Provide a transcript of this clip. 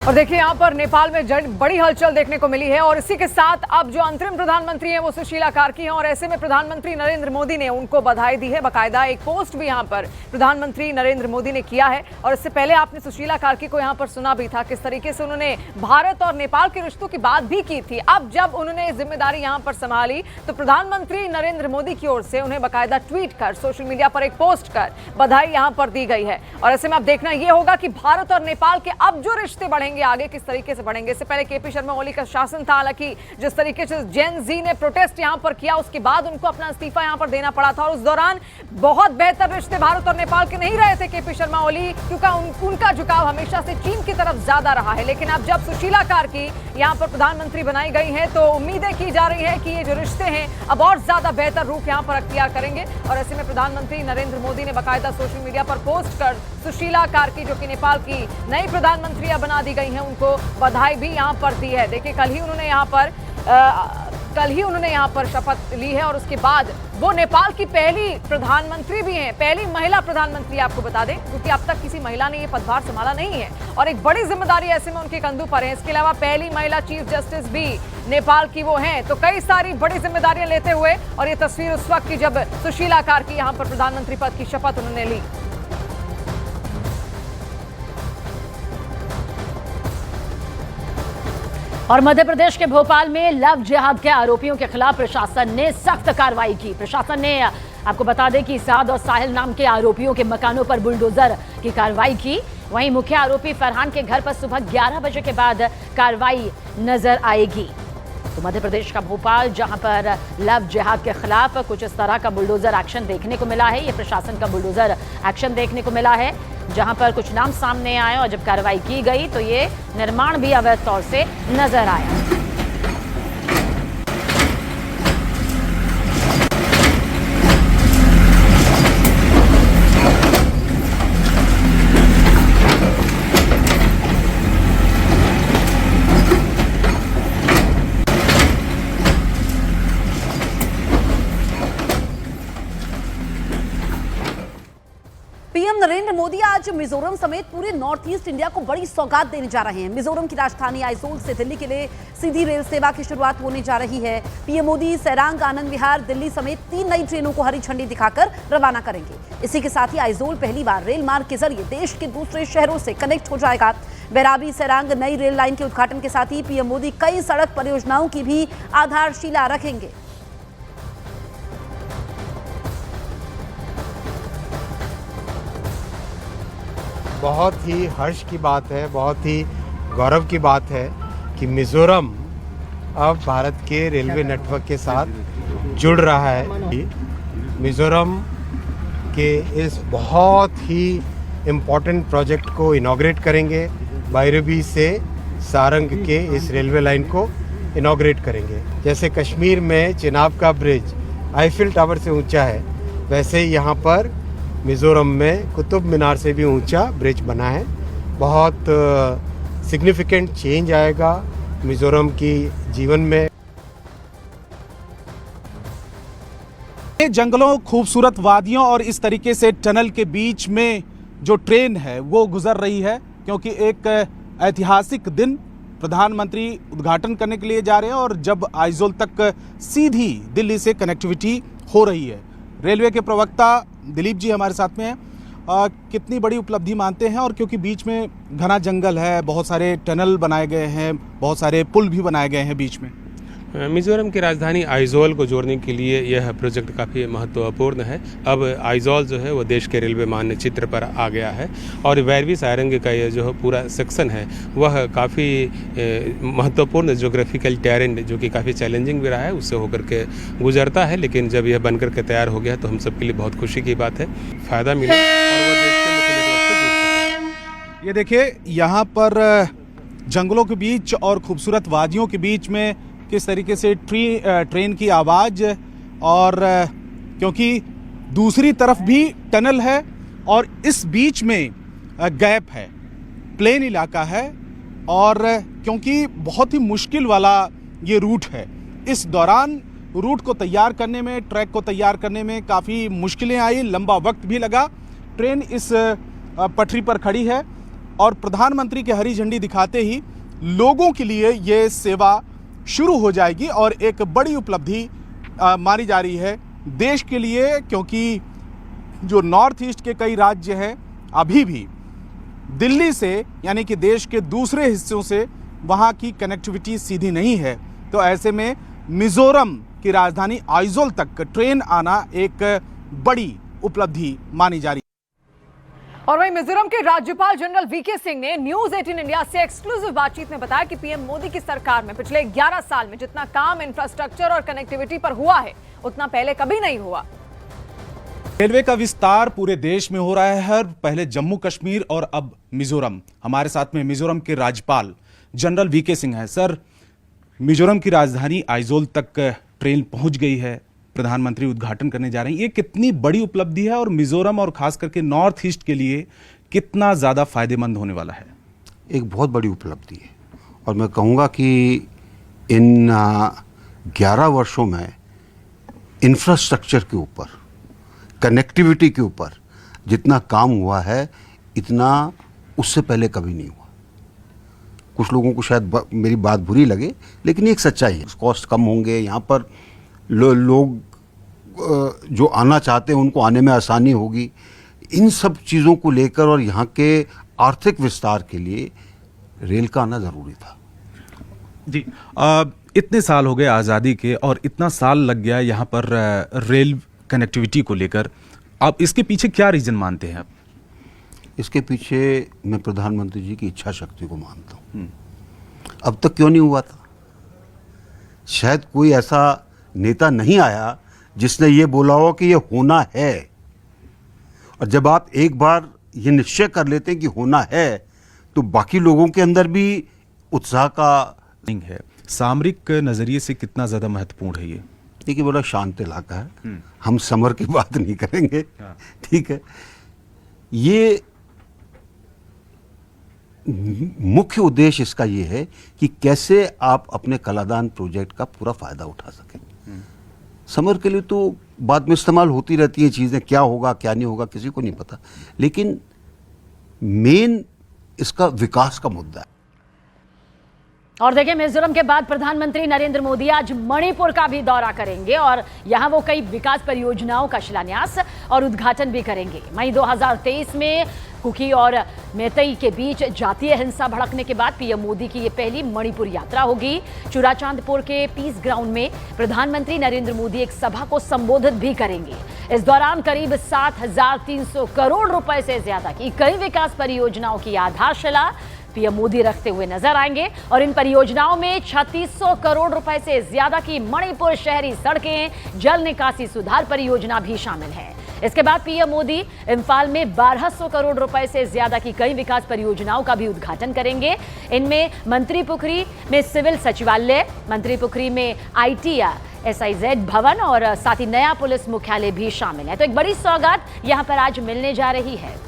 और देखिए यहाँ पर नेपाल में बड़ी हलचल देखने को मिली है और इसी के साथ अब जो अंतरिम प्रधानमंत्री हैं वो सुशीला कार्की हैं और ऐसे में प्रधानमंत्री नरेंद्र मोदी ने उनको बधाई दी है। बाकायदा एक पोस्ट भी यहाँ पर प्रधानमंत्री नरेंद्र मोदी ने किया है और इससे पहले आपने सुशीला कार्की को यहाँ पर सुना भी था किस तरीके से उन्होंने भारत और नेपाल के रिश्तों की बात भी की थी। अब जब उन्होंने जिम्मेदारी यहाँ पर संभाली तो प्रधानमंत्री नरेंद्र मोदी की ओर से उन्हें बाकायदा ट्वीट कर सोशल मीडिया पर एक पोस्ट कर बधाई यहाँ पर दी गई है। और ऐसे में अब देखना यह होगा कि भारत और नेपाल के अब जो रिश्ते बढ़ेंगे आगे किस तरीके से बढ़ेंगे। इससे पहले केपी शर्मा ओली का शासन था, हालांकि जिस तरीके से जेन जी ने प्रोटेस्ट यहां पर किया उसके बाद उनको अपना इस्तीफा यहां पर देना पड़ा था और उस दौरान बहुत बेहतर रिश्ते भारत और नेपाल के नहीं रहे थे केपी शर्मा ओली, क्योंकि उनका झुकाव हमेशा से चीन की तरफ ज्यादा रहा है। लेकिन अब जब सुशीला कार्की यहां पर प्रधानमंत्री बनाई गई है तो उम्मीदें की जा रही है कि ये जो रिश्ते हैं अब और ज्यादा बेहतर रूप यहां पर अख्तियार करेंगे। और ऐसे में प्रधानमंत्री नरेंद्र मोदी ने बाकायदा सोशल मीडिया पर पोस्ट कर सुशीला कार्की जो कि नेपाल की नई प्रधानमंत्री बना दी गई हैं उनको बधाई भी यहां पर दी है। देखिए कल ही उन्होंने यहां पर शपथ ली है और उसके बाद वो नेपाल की पहली प्रधानमंत्री भी हैं, पहली महिला प्रधानमंत्री आपको बता दें, क्योंकि अब तक किसी महिला ने ये पदभार संभाला नहीं है और एक बड़ी जिम्मेदारी ऐसे में उनके कंधों पर है। इसके अलावा पहली महिला चीफ जस्टिस भी नेपाल की वो हैं, तो कई सारी बड़ी जिम्मेदारियां लेते हुए और ये तस्वीर उस वक्त की जब सुशीला कार्की यहां पर प्रधानमंत्री पद की शपथ उन्होंने ली। और मध्य प्रदेश के भोपाल में लव जिहाद के आरोपियों के खिलाफ प्रशासन ने सख्त कार्रवाई की। प्रशासन ने आपको बता दें कि साद और साहिल नाम के आरोपियों के मकानों पर बुलडोजर की कार्रवाई की। वहीं मुख्य आरोपी फरहान के घर पर सुबह 11 बजे के बाद कार्रवाई नजर आएगी। तो मध्य प्रदेश का भोपाल जहां पर लव जिहाद के खिलाफ कुछ इस तरह का बुलडोजर एक्शन देखने को मिला है। ये प्रशासन का बुलडोजर एक्शन देखने को मिला है जहां पर कुछ नाम सामने आए और जब कार्रवाई की गई तो ये निर्माण भी अवैध तौर से नजर आया। पीएम नरेंद्र मोदी आज मिजोरम समेत पूरे नॉर्थ ईस्ट इंडिया को बड़ी सौगात देने जा रहे हैं। मिजोरम की राजधानी आइजोल से दिल्ली के लिए सीधी रेल सेवा की शुरुआत होने जा रही है। पीएम मोदी सैरांग, आनंद विहार, दिल्ली समेत 3 नई ट्रेनों को हरी झंडी दिखाकर रवाना करेंगे। इसी के साथ ही आइजोल पहली बार रेल मार्ग के जरिए देश के दूसरे शहरों से कनेक्ट हो जाएगा। बैराबी सैरांग नई रेल लाइन के उद्घाटन के साथ ही पीएम मोदी कई सड़क परियोजनाओं की भी आधारशिला रखेंगे। बहुत ही हर्ष की बात है, बहुत ही गौरव की बात है कि मिज़ोरम अब भारत के रेलवे नेटवर्क के साथ जुड़ रहा है। मिज़ोरम के इस बहुत ही इम्पोर्टेंट प्रोजेक्ट को इनॉग्रेट करेंगे। बैराबी से सारंग के इस रेलवे लाइन को इनॉग्रेट करेंगे। जैसे कश्मीर में चिनाब का ब्रिज आईफिल टावर से ऊंचा है, वैसे यहाँ पर मिज़ोरम में कुतुब मीनार से भी ऊंचा ब्रिज बना है। बहुत सिग्निफिकेंट चेंज आएगा मिज़ोरम की जीवन में। जंगलों, खूबसूरत वादियों और इस तरीके से टनल के बीच में जो ट्रेन है वो गुजर रही है, क्योंकि एक ऐतिहासिक दिन प्रधानमंत्री उद्घाटन करने के लिए जा रहे हैं और जब आइजोल तक सीधी दिल्ली से कनेक्टिविटी हो रही है। रेलवे के प्रवक्ता दिलीप जी हमारे साथ में हैं। कितनी बड़ी उपलब्धि मानते हैं, और क्योंकि बीच में घना जंगल है, बहुत सारे टनल बनाए गए हैं, बहुत सारे पुल भी बनाए गए हैं बीच में। मिज़ोरम की राजधानी आइजोल को जोड़ने के लिए यह प्रोजेक्ट काफ़ी महत्वपूर्ण है। अब आइजोल जो है वो देश के रेलवे मानचित्र पर आ गया है और बैराबी सारंग का ये जो पूरा सेक्शन है वह काफ़ी महत्वपूर्ण ज्योग्राफिकल टेरेन जो कि काफ़ी चैलेंजिंग भी रहा है उससे होकर के गुजरता है। लेकिन जब यह बनकर के तैयार हो गया तो हम सबके लिए बहुत खुशी की बात है, फ़ायदा मिला और वो देश के मुख्य नेटवर्क से जुड़ सके। ये देखिए यहाँ पर जंगलों के बीच और खूबसूरत वादियों के बीच में किस तरीके से ट्रेन की आवाज़, और क्योंकि दूसरी तरफ भी टनल है और इस बीच में गैप है, प्लेन इलाका है, और क्योंकि बहुत ही मुश्किल वाला ये रूट है, इस दौरान रूट को तैयार करने में, ट्रैक को तैयार करने में काफ़ी मुश्किलें आई, लंबा वक्त भी लगा। ट्रेन इस पटरी पर खड़ी है और प्रधानमंत्री के हरी झंडी दिखाते ही लोगों के लिए ये सेवा शुरू हो जाएगी और एक बड़ी उपलब्धि मानी जा रही है देश के लिए, क्योंकि जो नॉर्थ ईस्ट के कई राज्य हैं अभी भी दिल्ली से यानी कि देश के दूसरे हिस्सों से वहाँ की कनेक्टिविटी सीधी नहीं है। तो ऐसे में मिजोरम की राजधानी आइजोल तक ट्रेन आना एक बड़ी उपलब्धि मानी जा रही है। और वहीं मिजोरम के राज्यपाल जनरल वीके सिंह ने न्यूज 18 इंडिया से एक्सक्लूसिव बातचीत में बताया कि पीएम मोदी की सरकार में पिछले 11 साल में जितना काम इंफ्रास्ट्रक्चर और कनेक्टिविटी पर हुआ है उतना पहले कभी नहीं हुआ। रेलवे का विस्तार पूरे देश में हो रहा है, पहले जम्मू कश्मीर और अब मिजोरम। हमारे साथ में मिजोरम के राज्यपाल जनरल वीके सिंह हैं। सर, मिजोरम की राजधानी आइजोल तक ट्रेन पहुंच गई है, प्रधानमंत्री उद्घाटन करने जा रहे हैं। ये कितनी बड़ी उपलब्धि है और मिजोरम और खास करके नॉर्थ ईस्ट के लिए कितना ज़्यादा फायदेमंद होने वाला है? एक बहुत बड़ी उपलब्धि है और मैं कहूँगा कि इन 11 वर्षों में इंफ्रास्ट्रक्चर के ऊपर, कनेक्टिविटी के ऊपर जितना काम हुआ है इतना उससे पहले कभी नहीं हुआ। कुछ लोगों को शायद मेरी बात बुरी लगे, लेकिन ये एक सच्चाई है। कॉस्ट कम होंगे, यहाँ पर लोग जो आना चाहते हैं उनको आने में आसानी होगी। इन सब चीज़ों को लेकर और यहाँ के आर्थिक विस्तार के लिए रेल का आना ज़रूरी था। जी, इतने साल हो गए आज़ादी के और इतना साल लग गया यहाँ पर रेल कनेक्टिविटी को लेकर, आप इसके पीछे क्या रीज़न मानते हैं आप? इसके पीछे मैं प्रधानमंत्री जी की इच्छा शक्ति को मानता हूँ। अब तक क्यों नहीं हुआ था? शायद कोई ऐसा नेता नहीं आया जिसने ये बोला हो कि ये होना है। और जब आप एक बार ये निश्चय कर लेते हैं कि होना है तो बाकी लोगों के अंदर भी उत्साह का नहीं है। सामरिक नज़रिए से कितना ज़्यादा महत्वपूर्ण है ये? देखिए, बड़ा शांत इलाका है, हम समर की बात नहीं करेंगे, ठीक है। ये मुख्य उद्देश्य इसका ये है कि कैसे आप अपने कलादान प्रोजेक्ट का पूरा फायदा उठा सकें। समर के लिए तो बाद में इस्तेमाल होती रहती हैं चीज़ें, क्या होगा क्या नहीं होगा किसी को नहीं पता, लेकिन मेन इसका विकास का मुद्दा है। और देखिए, मिजोरम के बाद प्रधानमंत्री नरेंद्र मोदी आज मणिपुर का भी दौरा करेंगे और यहां वो कई विकास परियोजनाओं का शिलान्यास और उद्घाटन भी करेंगे। मई 2023 में कुकी और मैतेई के बीच जातीय हिंसा भड़कने के बाद पीएम मोदी की ये पहली मणिपुर यात्रा होगी। चुराचांदपुर के पीस ग्राउंड में प्रधानमंत्री नरेंद्र मोदी एक सभा को संबोधित भी करेंगे। इस दौरान करीब 7,300 करोड़ रुपए से ज्यादा की कई विकास परियोजनाओं की आधारशिला पीएम मोदी रखते हुए नजर आएंगे और इन परियोजनाओं में 3600 करोड़ रुपए से ज्यादा की मणिपुर शहरी सड़कें, जल निकासी सुधार परियोजना भी शामिल है। इसके बाद पीएम मोदी इम्फाल में 1200 करोड़ रुपए से ज्यादा की कई विकास परियोजनाओं का भी उद्घाटन करेंगे। इनमें मंत्रीपुखरी में सिविल सचिवालय, मंत्रीपुखरी में IT SIZ भवन और साथ ही नया पुलिस मुख्यालय भी शामिल है। तो एक बड़ी सौगात यहां पर आज मिलने जा रही है।